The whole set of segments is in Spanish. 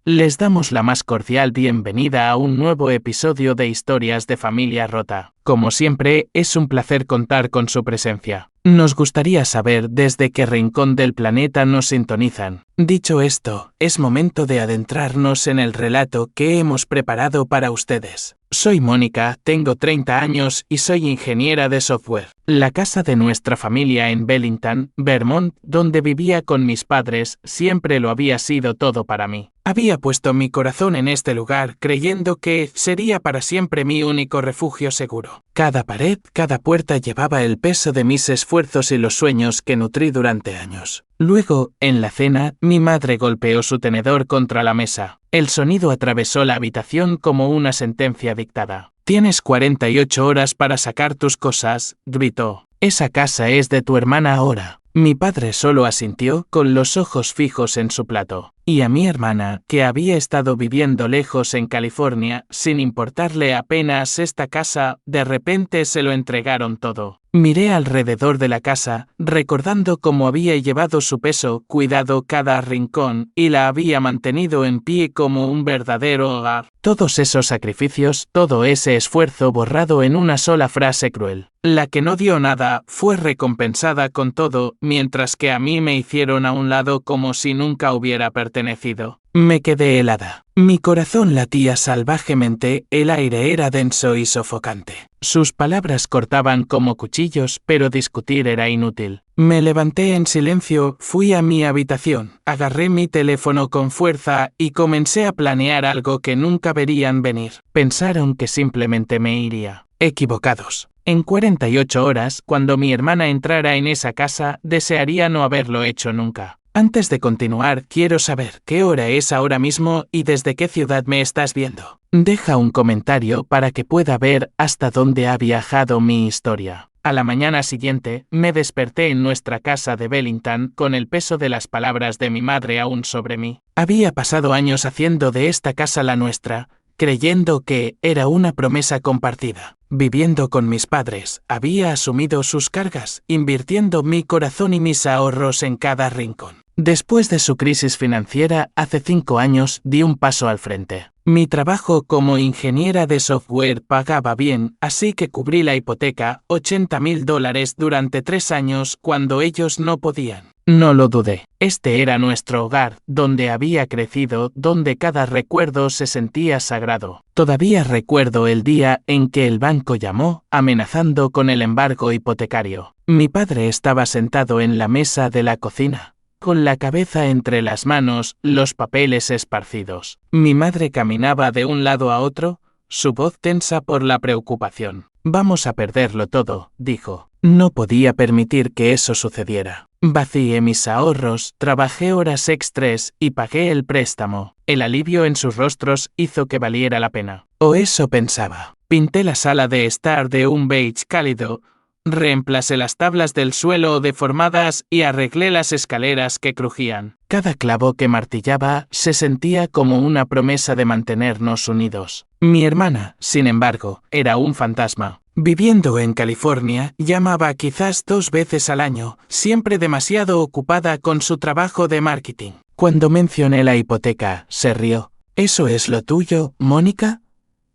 Les damos la más cordial bienvenida a un nuevo episodio de Historias de Familia Rota. Como siempre, es un placer contar con su presencia. Nos gustaría saber desde qué rincón del planeta nos sintonizan. Dicho esto, es momento de adentrarnos en el relato que hemos preparado para ustedes. Soy Mónica, tengo 30 años y soy ingeniera de software. La casa de nuestra familia en Bellington, Vermont, donde vivía con mis padres, siempre lo había sido todo para mí. Había puesto mi corazón en este lugar creyendo que sería para siempre mi único refugio seguro. Cada pared, cada puerta llevaba el peso de mis esfuerzos y los sueños que nutrí durante años. Luego, en la cena, mi madre golpeó su tenedor contra la mesa. El sonido atravesó la habitación como una sentencia dictada. «Tienes 48 horas para sacar tus cosas», gritó. «Esa casa es de tu hermana ahora». Mi padre solo asintió con los ojos fijos en su plato. Y a mi hermana, que había estado viviendo lejos en California, sin importarle apenas esta casa, de repente se lo entregaron todo. Miré alrededor de la casa, recordando cómo había llevado su peso, cuidado cada rincón, y la había mantenido en pie como un verdadero hogar. Todos esos sacrificios, todo ese esfuerzo borrado en una sola frase cruel. La que no dio nada, fue recompensada con todo, mientras que a mí me hicieron a un lado como si nunca hubiera pertenecido. Me quedé helada. Mi corazón latía salvajemente, el aire era denso y sofocante. Sus palabras cortaban como cuchillos, pero discutir era inútil. Me levanté en silencio, fui a mi habitación, agarré mi teléfono con fuerza y comencé a planear algo que nunca verían venir. Pensaron que simplemente me iría. Equivocados. En 48 horas, cuando mi hermana entrara en esa casa, desearía no haberlo hecho nunca. Antes de continuar, quiero saber qué hora es ahora mismo y desde qué ciudad me estás viendo. Deja un comentario para que pueda ver hasta dónde ha viajado mi historia. A la mañana siguiente, me desperté en nuestra casa de Bellington con el peso de las palabras de mi madre aún sobre mí. Había pasado años haciendo de esta casa la nuestra, creyendo que era una promesa compartida. Viviendo con mis padres, había asumido sus cargas, invirtiendo mi corazón y mis ahorros en cada rincón. Después de su crisis financiera, hace 5 años, di un paso al frente. Mi trabajo como ingeniera de software pagaba bien, así que cubrí la hipoteca, $80,000 durante 3 años cuando ellos no podían. No lo dudé. Este era nuestro hogar, donde había crecido, donde cada recuerdo se sentía sagrado. Todavía recuerdo el día en que el banco llamó, amenazando con el embargo hipotecario. Mi padre estaba sentado en la mesa de la cocina, con la cabeza entre las manos, los papeles esparcidos. Mi madre caminaba de un lado a otro, su voz tensa por la preocupación. «Vamos a perderlo todo», dijo. No podía permitir que eso sucediera. Vacié mis ahorros, trabajé horas extras y pagué el préstamo. El alivio en sus rostros hizo que valiera la pena. O eso pensaba. Pinté la sala de estar de un beige cálido, reemplacé las tablas del suelo deformadas y arreglé las escaleras que crujían. Cada clavo que martillaba se sentía como una promesa de mantenernos unidos. Mi hermana, sin embargo, era un fantasma. Viviendo en California, llamaba quizás 2 veces al año, siempre demasiado ocupada con su trabajo de marketing. Cuando mencioné la hipoteca, se rió. «¿Eso es lo tuyo, Mónica?»,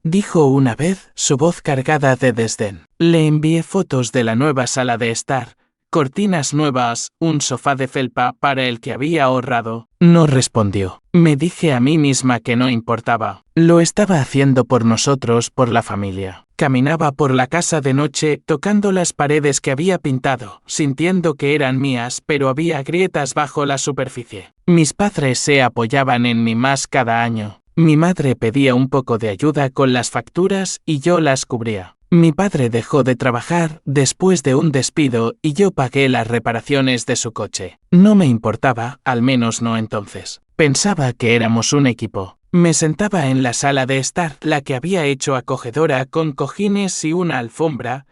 dijo una vez, su voz cargada de desdén. Le envié fotos de la nueva sala de estar, cortinas nuevas, un sofá de felpa para el que había ahorrado. No respondió. Me dije a mí misma que no importaba. Lo estaba haciendo por nosotros, por la familia. Caminaba por la casa de noche, tocando las paredes que había pintado, sintiendo que eran mías, pero había grietas bajo la superficie. Mis padres se apoyaban en mí más cada año. Mi madre pedía un poco de ayuda con las facturas y yo las cubría. Mi padre dejó de trabajar después de un despido y yo pagué las reparaciones de su coche. No me importaba, al menos no entonces. Pensaba que éramos un equipo. Me sentaba en la sala de estar, la que había hecho acogedora con cojines y una alfombra,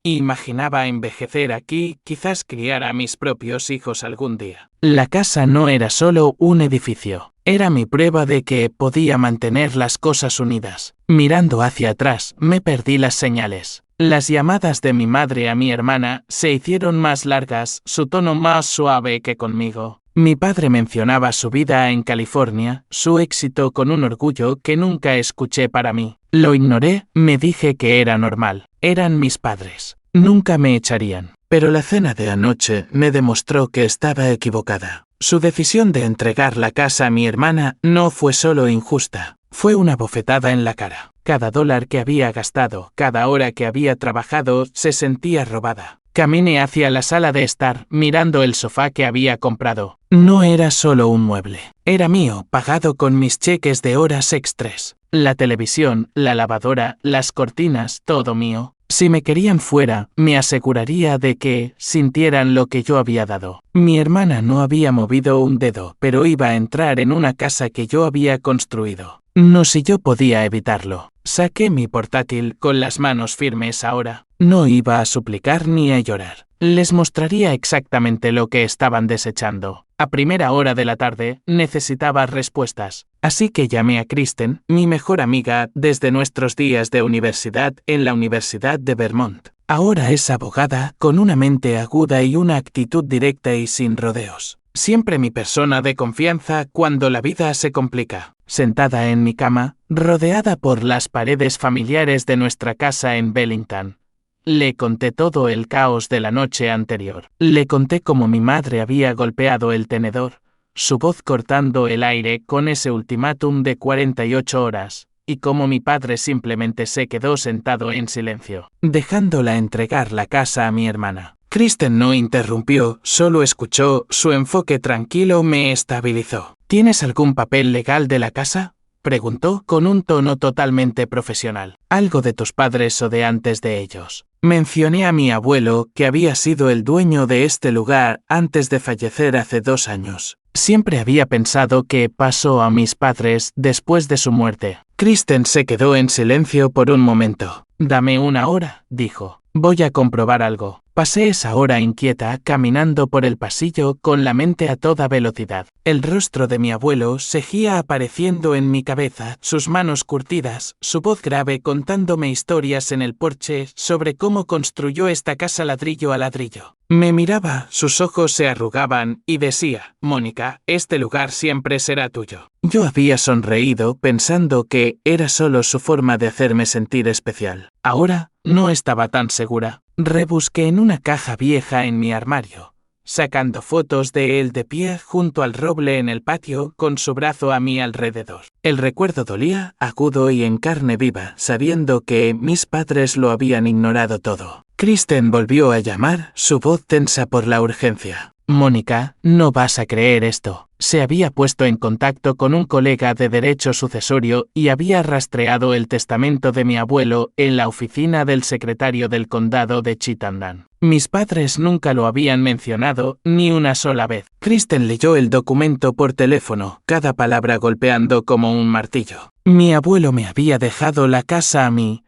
y imaginaba envejecer aquí, quizás criar a mis propios hijos algún día. La casa no era solo un edificio. Era mi prueba de que podía mantener las cosas unidas. Mirando hacia atrás, me perdí las señales. Las llamadas de mi madre a mi hermana se hicieron más largas, su tono más suave que conmigo. Mi padre mencionaba su vida en California, su éxito con un orgullo que nunca escuché para mí. Lo ignoré, me dije que era normal. Eran mis padres. Nunca me echarían. Pero la cena de anoche me demostró que estaba equivocada. Su decisión de entregar la casa a mi hermana no fue solo injusta, fue una bofetada en la cara. Cada dólar que había gastado, cada hora que había trabajado, se sentía robada. Caminé hacia la sala de estar, mirando el sofá que había comprado. No era solo un mueble. Era mío, pagado con mis cheques de horas extras. La televisión, la lavadora, las cortinas, todo mío. Si me querían fuera, me aseguraría de que sintieran lo que yo había dado. Mi hermana no había movido un dedo, pero iba a entrar en una casa que yo había construido. No si yo podía evitarlo. Saqué mi portátil con las manos firmes ahora. No iba a suplicar ni a llorar. Les mostraría exactamente lo que estaban desechando. A primera hora de la tarde, necesitaba respuestas. Así que llamé a Kristen, mi mejor amiga desde nuestros días de universidad en la Universidad de Vermont. Ahora es abogada, con una mente aguda y una actitud directa y sin rodeos. Siempre mi persona de confianza cuando la vida se complica. Sentada en mi cama, rodeada por las paredes familiares de nuestra casa en Bellington. Le conté todo el caos de la noche anterior. Le conté cómo mi madre había golpeado el tenedor, su voz cortando el aire con ese ultimátum de 48 horas, y cómo mi padre simplemente se quedó sentado en silencio, dejándola entregar la casa a mi hermana. Kristen no interrumpió, solo escuchó, su enfoque tranquilo me estabilizó. ¿Tienes algún papel legal de la casa?, preguntó con un tono totalmente profesional. ¿Algo de tus padres o de antes de ellos? Mencioné a mi abuelo, que había sido el dueño de este lugar antes de fallecer hace 2 años. Siempre había pensado que pasó a mis padres después de su muerte. Kristen se quedó en silencio por un momento. Dame 1 hora, dijo. Voy a comprobar algo. Pasé esa hora inquieta caminando por el pasillo con la mente a toda velocidad. El rostro de mi abuelo seguía apareciendo en mi cabeza, sus manos curtidas, su voz grave contándome historias en el porche sobre cómo construyó esta casa ladrillo a ladrillo. Me miraba, sus ojos se arrugaban y decía, Mónica, este lugar siempre será tuyo. Yo había sonreído pensando que era solo su forma de hacerme sentir especial. Ahora, no estaba tan segura. Rebusqué en una caja vieja en mi armario, sacando fotos de él de pie junto al roble en el patio con su brazo a mi alrededor. El recuerdo dolía, agudo y en carne viva, sabiendo que mis padres lo habían ignorado todo. Kristen volvió a llamar, su voz tensa por la urgencia. Mónica, no vas a creer esto. Se había puesto en contacto con un colega de derecho sucesorio y había rastreado el testamento de mi abuelo en la oficina del secretario del condado de Chittenden. Mis padres nunca lo habían mencionado ni una sola vez. Kristen leyó el documento por teléfono, cada palabra golpeando como un martillo. Mi abuelo me había dejado la casa a mí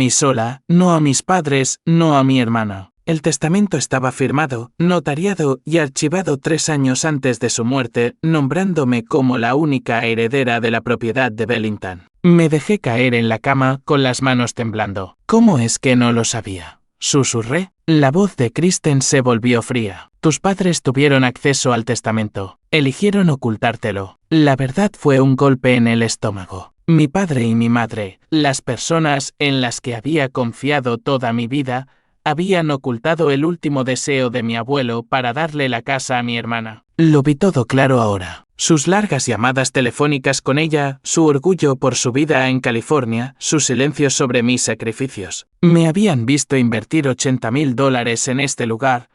sola, no a mis padres, no a mi hermana. El testamento estaba firmado, notariado y archivado 3 años antes de su muerte, nombrándome como la única heredera de la propiedad de Bellington. Me dejé caer en la cama con las manos temblando. ¿Cómo es que no lo sabía?, susurré. La voz de Kristen se volvió fría. Tus padres tuvieron acceso al testamento. Eligieron ocultártelo. La verdad fue un golpe en el estómago. Mi padre y mi madre, las personas en las que había confiado toda mi vida, habían ocultado el último deseo de mi abuelo para darle la casa a mi hermana. Lo vi todo claro ahora. Sus largas llamadas telefónicas con ella, su orgullo por su vida en California, su silencio sobre mis sacrificios. Me habían visto invertir $80,000 en este lugar,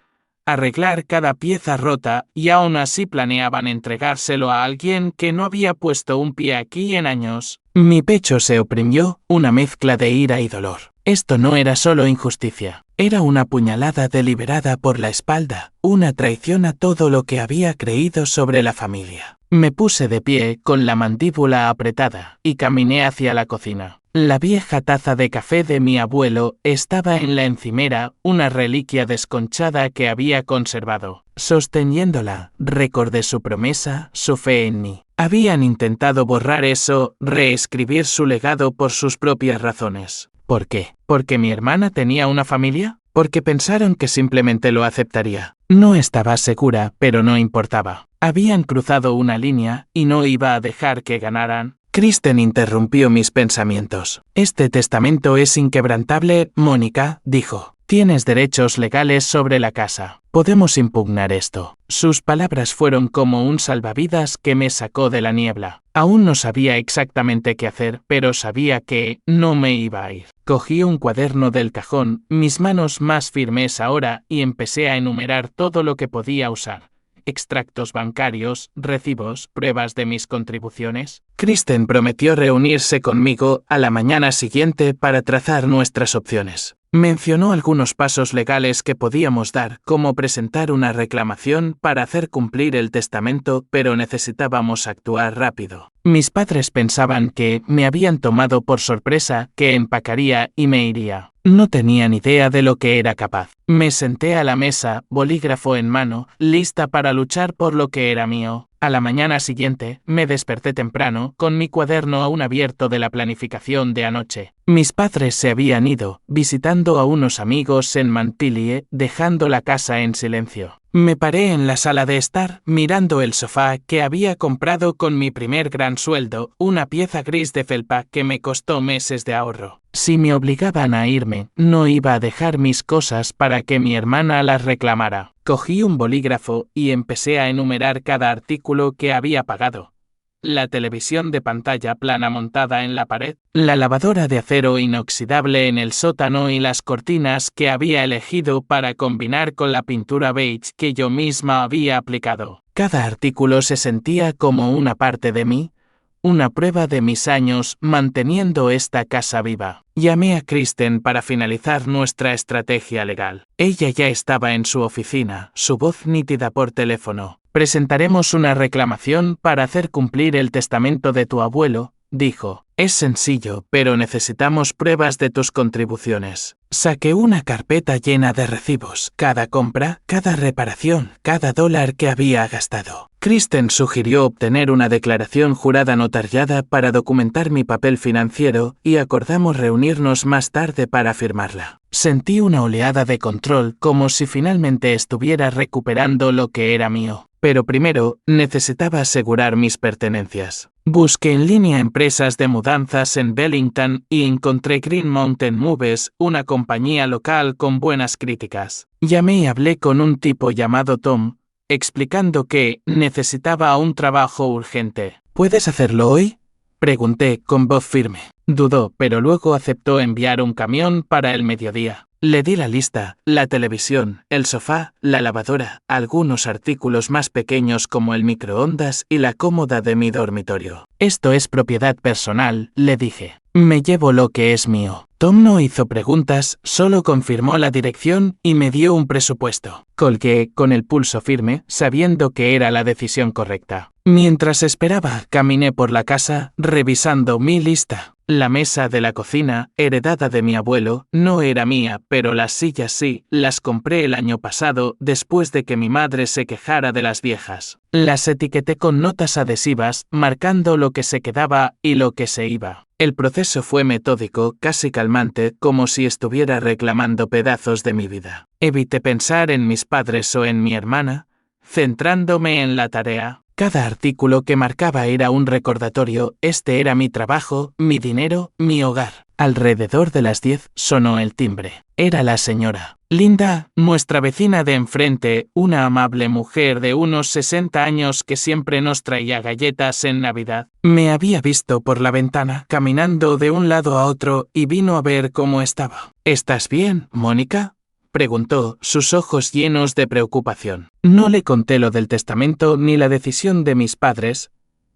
arreglar cada pieza rota y aún así planeaban entregárselo a alguien que no había puesto un pie aquí en años. Mi pecho se oprimió, una mezcla de ira y dolor. Esto no era solo injusticia, era una puñalada deliberada por la espalda, una traición a todo lo que había creído sobre la familia. Me puse de pie con la mandíbula apretada y caminé hacia la cocina. La vieja taza de café de mi abuelo estaba en la encimera, una reliquia desconchada que había conservado. Sosteniéndola, recordé su promesa, su fe en mí. Habían intentado borrar eso, reescribir su legado por sus propias razones. ¿Por qué? ¿Porque mi hermana tenía una familia? ¿Porque pensaron que simplemente lo aceptaría? No estaba segura, pero no importaba. Habían cruzado una línea y no iba a dejar que ganaran. Kristen interrumpió mis pensamientos. Este testamento es inquebrantable, Mónica, dijo. Tienes derechos legales sobre la casa. Podemos impugnar esto. Sus palabras fueron como un salvavidas que me sacó de la niebla. Aún no sabía exactamente qué hacer, pero sabía que no me iba a ir. Cogí un cuaderno del cajón, mis manos más firmes ahora, y empecé a enumerar todo lo que podía usar. Extractos bancarios, recibos, pruebas de mis contribuciones. Kristen prometió reunirse conmigo a la mañana siguiente para trazar nuestras opciones. Mencionó algunos pasos legales que podíamos dar, como presentar una reclamación para hacer cumplir el testamento, pero necesitábamos actuar rápido. Mis padres pensaban que me habían tomado por sorpresa, que empacaría y me iría. No tenían idea de lo que era capaz. Me senté a la mesa, bolígrafo en mano, lista para luchar por lo que era mío. A la mañana siguiente, me desperté temprano, con mi cuaderno aún abierto de la planificación de anoche. Mis padres se habían ido, visitando a unos amigos en Mantillie, dejando la casa en silencio. Me paré en la sala de estar, mirando el sofá que había comprado con mi primer gran sueldo, una pieza gris de felpa que me costó meses de ahorro. Si me obligaban a irme, no iba a dejar mis cosas para que mi hermana las reclamara. Cogí un bolígrafo y empecé a enumerar cada artículo que había pagado. La televisión de pantalla plana montada en la pared, la lavadora de acero inoxidable en el sótano y las cortinas que había elegido para combinar con la pintura beige que yo misma había aplicado. Cada artículo se sentía como una parte de mí, una prueba de mis años manteniendo esta casa viva. Llamé a Kristen para finalizar nuestra estrategia legal. Ella ya estaba en su oficina, su voz nítida por teléfono. Presentaremos una reclamación para hacer cumplir el testamento de tu abuelo, dijo. Es sencillo, pero necesitamos pruebas de tus contribuciones. Saqué una carpeta llena de recibos, cada compra, cada reparación, cada dólar que había gastado. Kristen sugirió obtener una declaración jurada notariada para documentar mi papel financiero y acordamos reunirnos más tarde para firmarla. Sentí una oleada de control como si finalmente estuviera recuperando lo que era mío. Pero primero, necesitaba asegurar mis pertenencias. Busqué en línea empresas de mudanzas en Bellington y encontré Green Mountain Moves, una compañía local con buenas críticas. Llamé y hablé con un tipo llamado Tom, explicando que necesitaba un trabajo urgente. ¿Puedes hacerlo hoy?, pregunté con voz firme. Dudó, pero luego aceptó enviar un camión para el mediodía. Le di la lista, la televisión, el sofá, la lavadora, algunos artículos más pequeños como el microondas y la cómoda de mi dormitorio. Esto es propiedad personal, le dije. Me llevo lo que es mío. Tom no hizo preguntas, solo confirmó la dirección y me dio un presupuesto. Colgué con el pulso firme, sabiendo que era la decisión correcta. Mientras esperaba, caminé por la casa, revisando mi lista. La mesa de la cocina, heredada de mi abuelo, no era mía, pero las sillas sí, las compré el año pasado, después de que mi madre se quejara de las viejas. Las etiqueté con notas adhesivas, marcando lo que se quedaba y lo que se iba. El proceso fue metódico, casi calmante, como si estuviera reclamando pedazos de mi vida. Evité pensar en mis padres o en mi hermana, centrándome en la tarea. Cada artículo que marcaba era un recordatorio, este era mi trabajo, mi dinero, mi hogar. Alrededor de las 10 sonó el timbre. Era la señora Linda, nuestra vecina de enfrente, una amable mujer de unos 60 años que siempre nos traía galletas en Navidad. Me había visto por la ventana, caminando de un lado a otro, y vino a ver cómo estaba. ¿Estás bien, Mónica?, preguntó, sus ojos llenos de preocupación. No le conté lo del testamento ni la decisión de mis padres.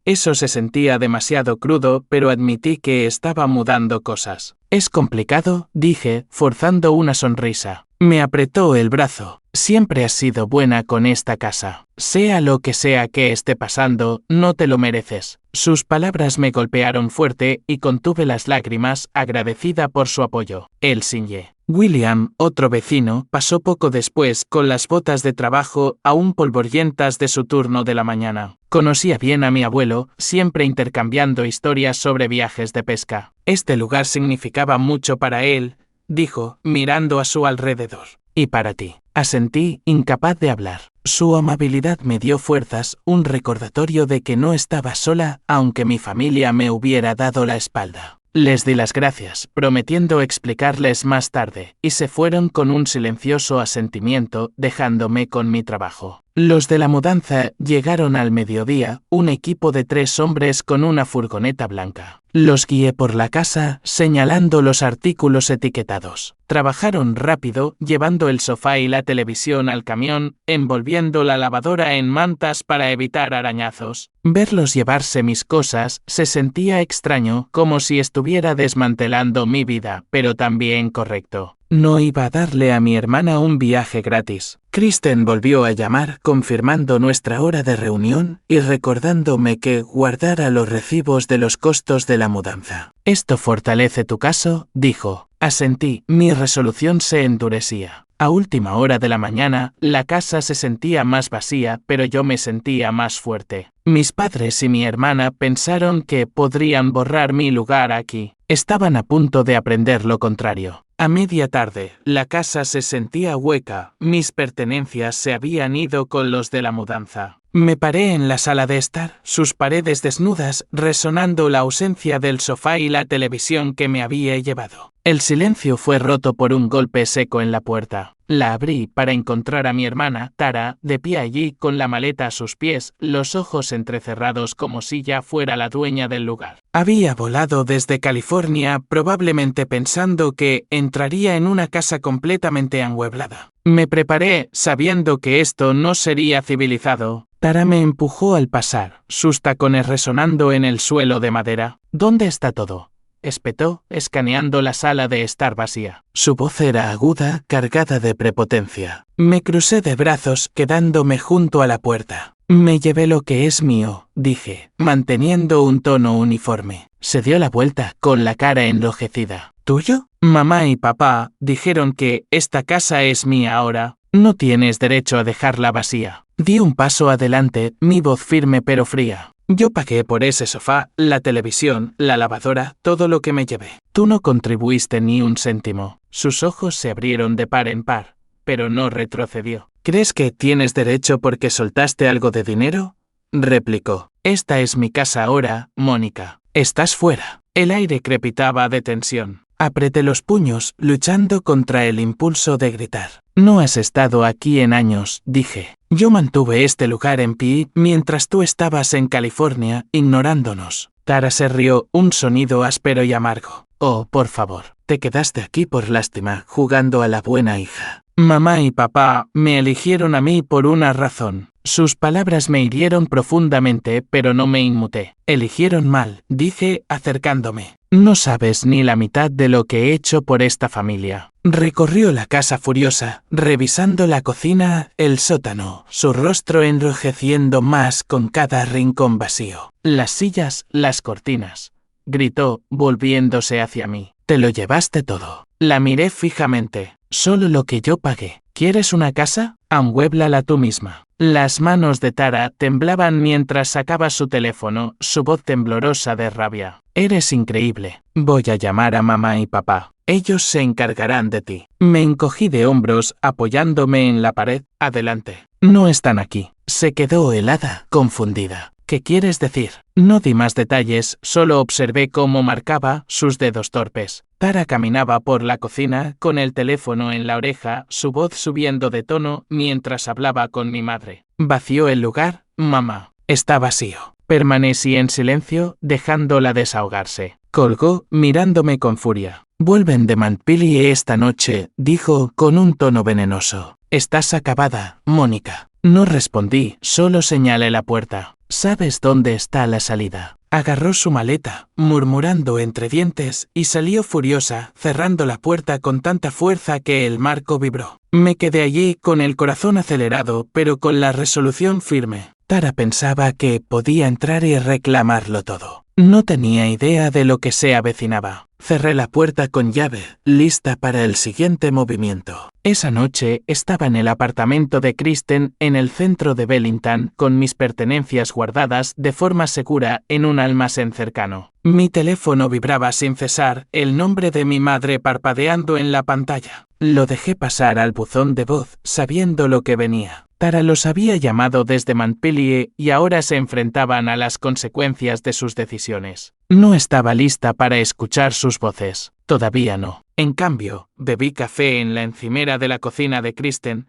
Eso se sentía demasiado crudo, pero admití que estaba mudando cosas. Es complicado, dije, forzando una sonrisa. Me apretó el brazo. Siempre has sido buena con esta casa. Sea lo que sea que esté pasando, no te lo mereces. Sus palabras me golpearon fuerte y contuve las lágrimas, agradecida por su apoyo. Él ciñe. William, otro vecino, pasó poco después con las botas de trabajo aún polvorientas de su turno de la mañana. Conocía bien a mi abuelo, siempre intercambiando historias sobre viajes de pesca. Este lugar significaba mucho para él, dijo, mirando a su alrededor. Y para ti. Asentí, incapaz de hablar. Su amabilidad me dio fuerzas, un recordatorio de que no estaba sola, aunque mi familia me hubiera dado la espalda. Les di las gracias, prometiendo explicarles más tarde, y se fueron con un silencioso asentimiento, dejándome con mi trabajo. Los de la mudanza llegaron al mediodía, un equipo de 3 hombres con una furgoneta blanca. Los guié por la casa, señalando los artículos etiquetados. Trabajaron rápido, llevando el sofá y la televisión al camión, envolviendo la lavadora en mantas para evitar arañazos. Verlos llevarse mis cosas se sentía extraño, como si estuviera desmantelando mi vida, pero también correcto. No iba a darle a mi hermana un viaje gratis. Kristen volvió a llamar, confirmando nuestra hora de reunión y recordándome que guardara los recibos de los costos de la mudanza. «Esto fortalece tu caso», dijo. Asentí, mi resolución se endurecía. A última hora de la mañana, la casa se sentía más vacía, pero yo me sentía más fuerte. Mis padres y mi hermana pensaron que podrían borrar mi lugar aquí. Estaban a punto de aprender lo contrario. A media tarde, la casa se sentía hueca, mis pertenencias se habían ido con los de la mudanza. Me paré en la sala de estar, sus paredes desnudas, resonando la ausencia del sofá y la televisión que me había llevado. El silencio fue roto por un golpe seco en la puerta. La abrí para encontrar a mi hermana, Tara, de pie allí con la maleta a sus pies, los ojos entrecerrados como si ya fuera la dueña del lugar. Había volado desde California, probablemente pensando que entraría en una casa completamente amueblada. Me preparé, sabiendo que esto no sería civilizado. Tara me empujó al pasar, sus tacones resonando en el suelo de madera. «¿Dónde está todo?», espetó, escaneando la sala de estar vacía. Su voz era aguda, cargada de prepotencia. Me crucé de brazos, quedándome junto a la puerta. «Me llevé lo que es mío», dije, manteniendo un tono uniforme. Se dio la vuelta, con la cara enrojecida. «¿Tuyo?» «Mamá y papá dijeron que esta casa es mía ahora. No tienes derecho a dejarla vacía». Di un paso adelante, mi voz firme pero fría. «Yo pagué por ese sofá, la televisión, la lavadora, todo lo que me llevé. Tú no contribuiste ni un céntimo». Sus ojos se abrieron de par en par, pero no retrocedió. «¿Crees que tienes derecho porque soltaste algo de dinero?», replicó. «Esta es mi casa ahora, Mónica. Estás fuera». El aire crepitaba de tensión. Apreté los puños, luchando contra el impulso de gritar. «No has estado aquí en años», dije. «Yo mantuve este lugar en pie mientras tú estabas en California, ignorándonos». Tara se rió, un sonido áspero y amargo. «Oh, por favor, te quedaste aquí por lástima, jugando a la buena hija. Mamá y papá me eligieron a mí por una razón». Sus palabras me hirieron profundamente, pero no me inmuté. «Eligieron mal», dije, acercándome. «No sabes ni la mitad de lo que he hecho por esta familia». Recorrió la casa furiosa, revisando la cocina, el sótano, su rostro enrojeciendo más con cada rincón vacío. «Las sillas, las cortinas», gritó, volviéndose hacia mí. «Te lo llevaste todo». La miré fijamente. «Solo lo que yo pagué. ¿Quieres una casa? Amuéblala tú misma». Las manos de Tara temblaban mientras sacaba su teléfono, su voz temblorosa de rabia. «Eres increíble. Voy a llamar a mamá y papá. Ellos se encargarán de ti». Me encogí de hombros, apoyándome en la pared. «Adelante». «No están aquí». Se quedó helada, confundida. «¿Qué quieres decir?». No di más detalles, solo observé cómo marcaba sus dedos torpes. Tara caminaba por la cocina, con el teléfono en la oreja, su voz subiendo de tono mientras hablaba con mi madre. «¿Vació el lugar, mamá?» «Está vacío». Permanecí en silencio, dejándola desahogarse. Colgó, mirándome con furia. «Vuelven de Montpellier esta noche», dijo, con un tono venenoso. «Estás acabada, Mónica». No respondí, solo señalé la puerta. «¿Sabes dónde está la salida?». Agarró su maleta, murmurando entre dientes, y salió furiosa, cerrando la puerta con tanta fuerza que el marco vibró. Me quedé allí con el corazón acelerado, pero con la resolución firme. Tara pensaba que podía entrar y reclamarlo todo. No tenía idea de lo que se avecinaba. Cerré la puerta con llave, lista para el siguiente movimiento. Esa noche estaba en el apartamento de Kristen, en el centro de Bellington, con mis pertenencias guardadas de forma segura en un almacén cercano. Mi teléfono vibraba sin cesar, el nombre de mi madre parpadeando en la pantalla. Lo dejé pasar al buzón de voz, sabiendo lo que venía. Tara los había llamado desde Montpellier y ahora se enfrentaban a las consecuencias de sus decisiones. No estaba lista para escuchar sus voces. Todavía no. En cambio, bebí café en la encimera de la cocina de Kristen,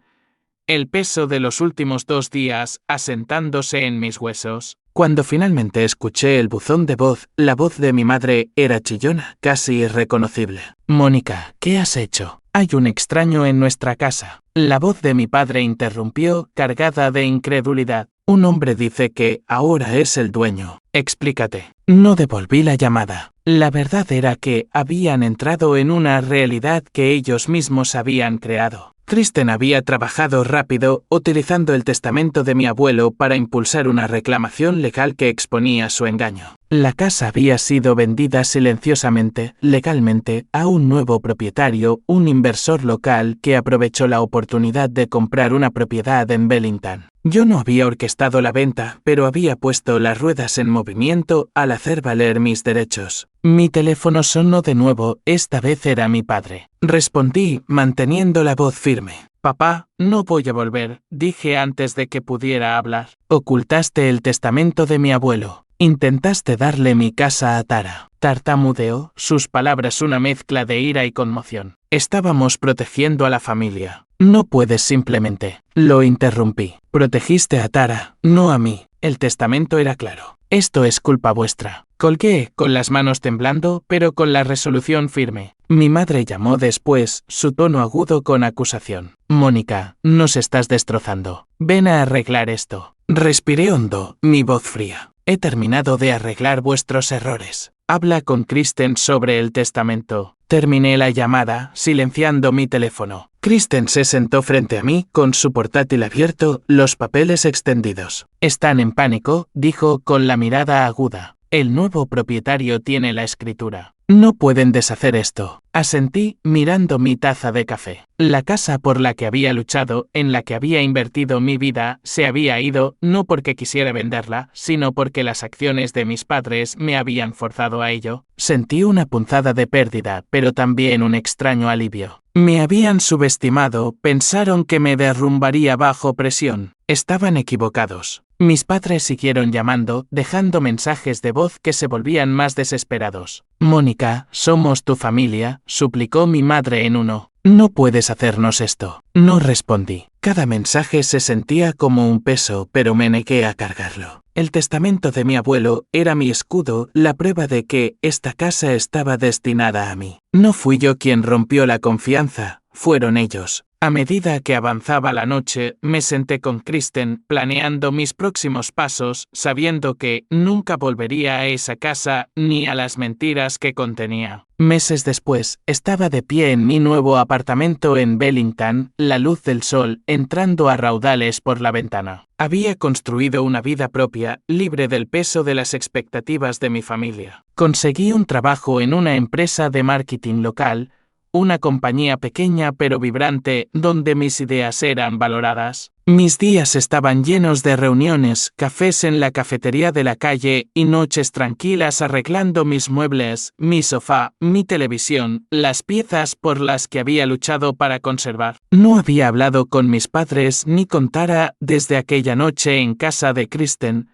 el peso de los últimos 2 días asentándose en mis huesos. Cuando finalmente escuché el buzón de voz, la voz de mi madre era chillona, casi irreconocible. «Mónica, ¿qué has hecho? Hay un extraño en nuestra casa». La voz de mi padre interrumpió, cargada de incredulidad. «Un hombre dice que ahora es el dueño. Explícate». No devolví la llamada. La verdad era que habían entrado en una realidad que ellos mismos habían creado. Kristen había trabajado rápido, utilizando el testamento de mi abuelo para impulsar una reclamación legal que exponía su engaño. La casa había sido vendida silenciosamente, legalmente, a un nuevo propietario, un inversor local que aprovechó la oportunidad de comprar una propiedad en Wellington. Yo no había orquestado la venta, pero había puesto las ruedas en movimiento al hacer valer mis derechos. Mi teléfono sonó de nuevo, esta vez era mi padre. Respondí, manteniendo la voz firme. «Papá, no voy a volver», dije antes de que pudiera hablar. «Ocultaste el testamento de mi abuelo. Intentaste darle mi casa a Tara». Tartamudeó, sus palabras una mezcla de ira y conmoción. «Estábamos protegiendo a la familia. No puedes simplemente». Lo interrumpí. «Protegiste a Tara, no a mí. El testamento era claro. Esto es culpa vuestra». Colgué, con las manos temblando, pero con la resolución firme. Mi madre llamó después, su tono agudo con acusación. «Mónica, nos estás destrozando. Ven a arreglar esto». Respiré hondo, mi voz fría. «He terminado de arreglar vuestros errores. Habla con Kristen sobre el testamento». Terminé la llamada, silenciando mi teléfono. Kristen se sentó frente a mí, con su portátil abierto, los papeles extendidos. «Están en pánico», dijo con la mirada aguda. «El nuevo propietario tiene la escritura. No pueden deshacer esto». Asentí, mirando mi taza de café. La casa por la que había luchado, en la que había invertido mi vida, se había ido, no porque quisiera venderla, sino porque las acciones de mis padres me habían forzado a ello. Sentí una punzada de pérdida, pero también un extraño alivio. Me habían subestimado, pensaron que me derrumbaría bajo presión. Estaban equivocados. Mis padres siguieron llamando, dejando mensajes de voz que se volvían más desesperados. «Mónica, somos tu familia», suplicó mi madre en uno. «No puedes hacernos esto». No respondí. Cada mensaje se sentía como un peso, pero me negué a cargarlo. El testamento de mi abuelo era mi escudo, la prueba de que esta casa estaba destinada a mí. No fui yo quien rompió la confianza, fueron ellos. A medida que avanzaba la noche, me senté con Kristen, planeando mis próximos pasos, sabiendo que nunca volvería a esa casa ni a las mentiras que contenía. Meses después, estaba de pie en mi nuevo apartamento en Wellington, la luz del sol entrando a raudales por la ventana. Había construido una vida propia, libre del peso de las expectativas de mi familia. Conseguí un trabajo en una empresa de marketing local, una compañía pequeña pero vibrante, donde mis ideas eran valoradas. Mis días estaban llenos de reuniones, cafés en la cafetería de la calle y noches tranquilas arreglando mis muebles, mi sofá, mi televisión, las piezas por las que había luchado para conservar. No había hablado con mis padres ni con Tara desde aquella noche en casa de Kristen,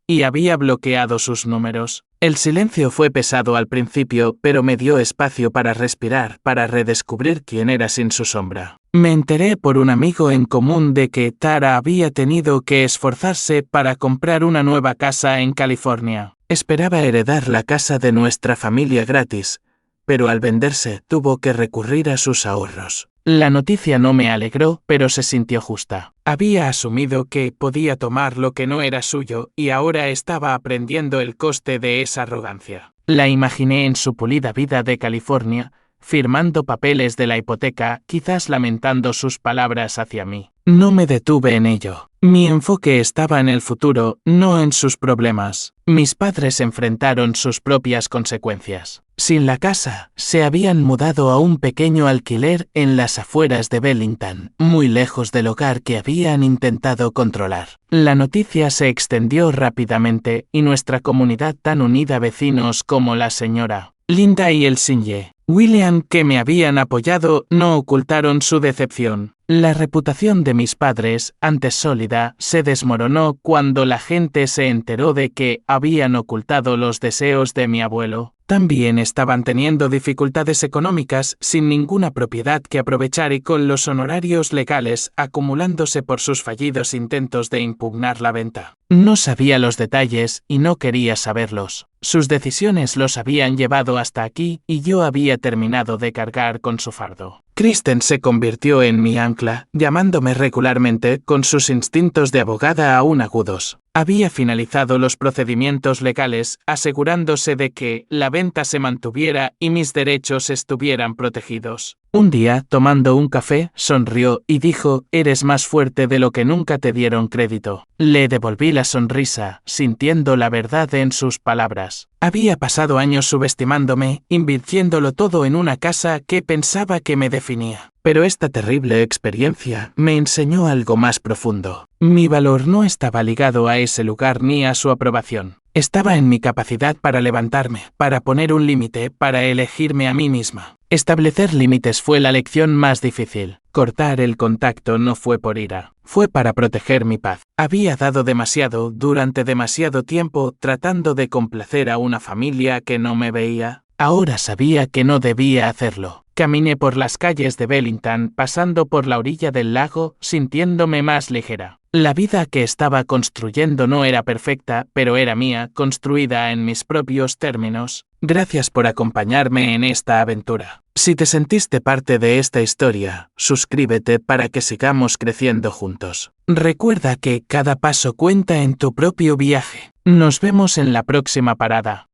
y había bloqueado sus números. El silencio fue pesado al principio, pero me dio espacio para respirar, para redescubrir quién era sin su sombra. Me enteré por un amigo en común de que Tara había tenido que esforzarse para comprar una nueva casa en California. Esperaba heredar la casa de nuestra familia gratis, pero al venderse tuvo que recurrir a sus ahorros. La noticia no me alegró, pero se sintió justa. Había asumido que podía tomar lo que no era suyo y ahora estaba aprendiendo el coste de esa arrogancia. La imaginé en su pulida vida de California, firmando papeles de la hipoteca, quizás lamentando sus palabras hacia mí. No me detuve en ello. Mi enfoque estaba en el futuro, no en sus problemas. Mis padres enfrentaron sus propias consecuencias. Sin la casa, se habían mudado a un pequeño alquiler en las afueras de Wellington, muy lejos del hogar que habían intentado controlar. La noticia se extendió rápidamente y nuestra comunidad tan unida, vecinos como la señora Linda y el Sinje William, que me habían apoyado, no ocultaron su decepción. La reputación de mis padres, antes sólida, se desmoronó cuando la gente se enteró de que habían ocultado los deseos de mi abuelo. También estaban teniendo dificultades económicas, sin ninguna propiedad que aprovechar y con los honorarios legales acumulándose por sus fallidos intentos de impugnar la venta. No sabía los detalles y no quería saberlos. Sus decisiones los habían llevado hasta aquí y yo había terminado de cargar con su fardo. Kristen se convirtió en mi ancla, llamándome regularmente con sus instintos de abogada aún agudos. Había finalizado los procedimientos legales, asegurándose de que la venta se mantuviera y mis derechos estuvieran protegidos. Un día, tomando un café, sonrió y dijo: «Eres más fuerte de lo que nunca te dieron crédito». Le devolví la sonrisa, sintiendo la verdad en sus palabras. Había pasado años subestimándome, invirtiéndolo todo en una casa que pensaba que me definía. Pero esta terrible experiencia me enseñó algo más profundo. Mi valor no estaba ligado a ese lugar ni a su aprobación. Estaba en mi capacidad para levantarme, para poner un límite, para elegirme a mí misma. Establecer límites fue la lección más difícil. Cortar el contacto no fue por ira, fue para proteger mi paz. Había dado demasiado, durante demasiado tiempo, tratando de complacer a una familia que no me veía. Ahora sabía que no debía hacerlo. Caminé por las calles de Bellington, pasando por la orilla del lago, sintiéndome más ligera. La vida que estaba construyendo no era perfecta, pero era mía, construida en mis propios términos. Gracias por acompañarme en esta aventura. Si te sentiste parte de esta historia, suscríbete para que sigamos creciendo juntos. Recuerda que cada paso cuenta en tu propio viaje. Nos vemos en la próxima parada.